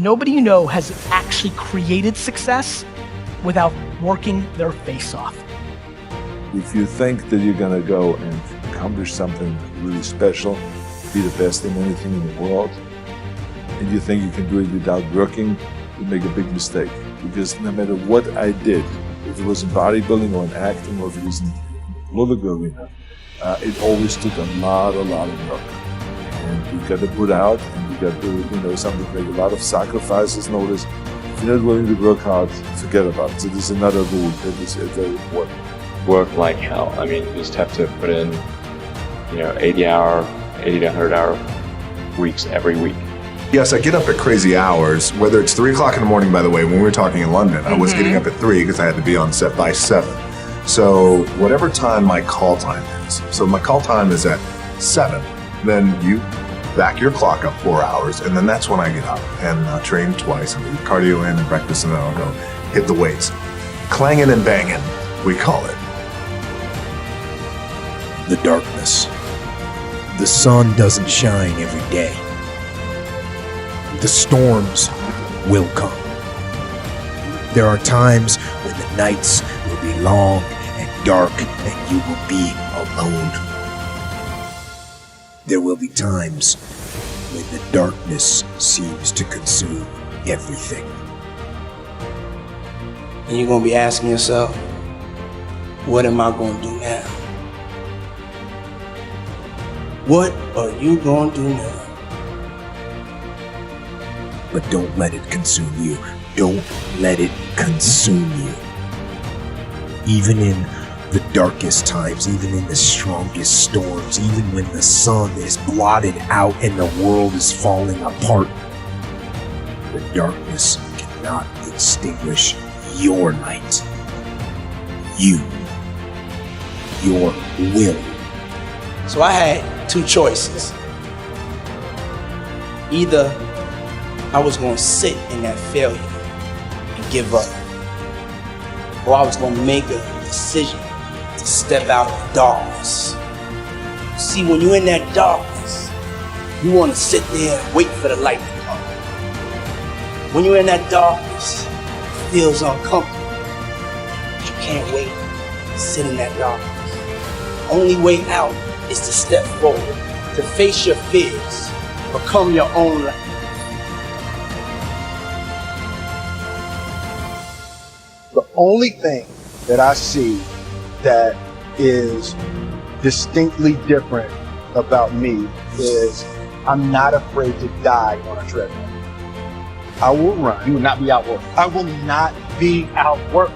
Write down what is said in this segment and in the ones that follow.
Nobody you know has actually created success without working their face off. If you think that you're gonna go and accomplish something really special, be the best in anything in the world, and you think you can do it without working, you make a big mistake. Because no matter what I did, if it was in bodybuilding or in acting or if it was in political arena, it always took a lot of work. And you got to put out, and you got to, something like a lot of sacrifices. Notice, if you're not willing to work hard, forget about it. So this is another rule that is very important. Work like hell. I mean, you just have to put in, 80 to 100 hour weeks every week. Yes, I get up at crazy hours, whether it's 3 o'clock in the morning, by the way. When we were talking in London, I was getting up at 3 because I had to be on set by 7. So whatever time my call time is. So my call time is at 7. Then you back your clock up 4 hours, and then that's when I get up and train twice. I eat cardio in and breakfast, and then I'll go hit the weights. Clanging and banging, we call it. The darkness. The sun doesn't shine every day. The storms will come. There are times when the nights will be long and dark and you will be alone. There will be times when the darkness seems to consume everything. And you're going to be asking yourself, what am I going to do now? What are you going to do now? But don't let it consume you. Don't let it consume you. Even in the darkest times, even in the strongest storms, even when the sun is blotted out and the world is falling apart, the darkness cannot extinguish your light. Your will. So I had 2 choices. Either I was going to sit in that failure and give up, or I was going to make a decision to step out of the darkness. See, when you're in that darkness, you want to sit there and wait for the light to come. When you're in that darkness, it feels uncomfortable, but you can't wait to sit in that darkness. The only way out is to step forward, to face your fears, become your own light. The only thing that I see that is distinctly different about me is I'm not afraid to die on a treadmill. I will run. You will not be outworked. I will not be outworked.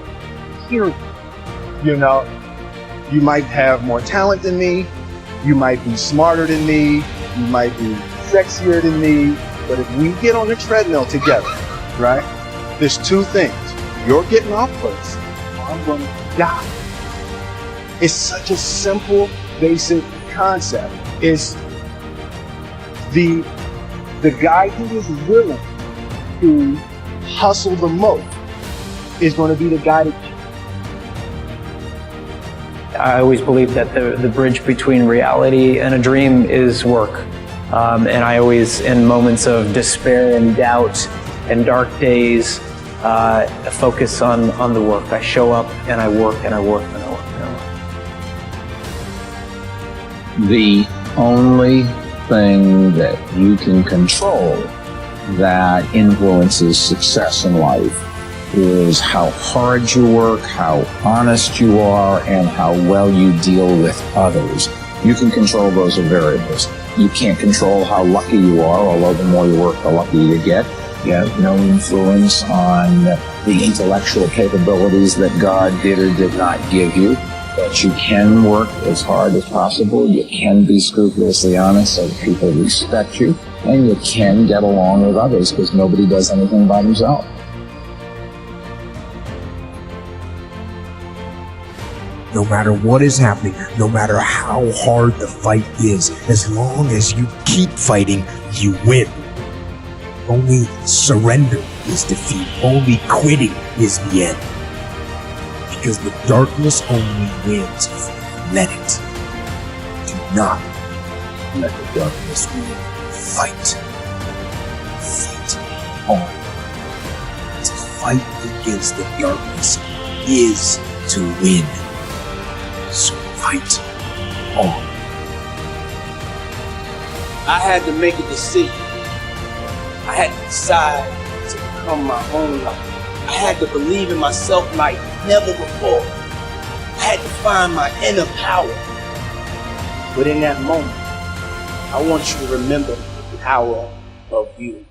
Period. You might have more talent than me. You might be smarter than me. You might be sexier than me. But if we get on the treadmill together, right, there's 2 things. You're getting off first, or I'm going to die. It's such a simple, basic concept. It's the guy who is willing to hustle the most is going to be the guy that... I always believe that the bridge between reality and a dream is work. And I always, in moments of despair and doubt and dark days, focus on the work. I show up and I work and I work and I work and I work. The only thing that you can control that influences success in life is how hard you work, how honest you are, and how well you deal with others. You can control those variables. You can't control how lucky you are, although the more you work, the luckier you get. You have no influence on the intellectual capabilities that God did or did not give you. But you can work as hard as possible. You can be scrupulously honest so that people respect you. And you can get along with others because nobody does anything by themselves. No matter what is happening, no matter how hard the fight is, as long as you keep fighting, you win. Only surrender is defeat. Only quitting is the end. Because the darkness only wins if you let it. Do not let the darkness win. Fight. Fight. on. To fight against the darkness is to win. So fight on. I had to make a decision. I had to decide to become my own light. I had to believe in myself like never before. I had to find my inner power. But in that moment, I want you to remember the power of you.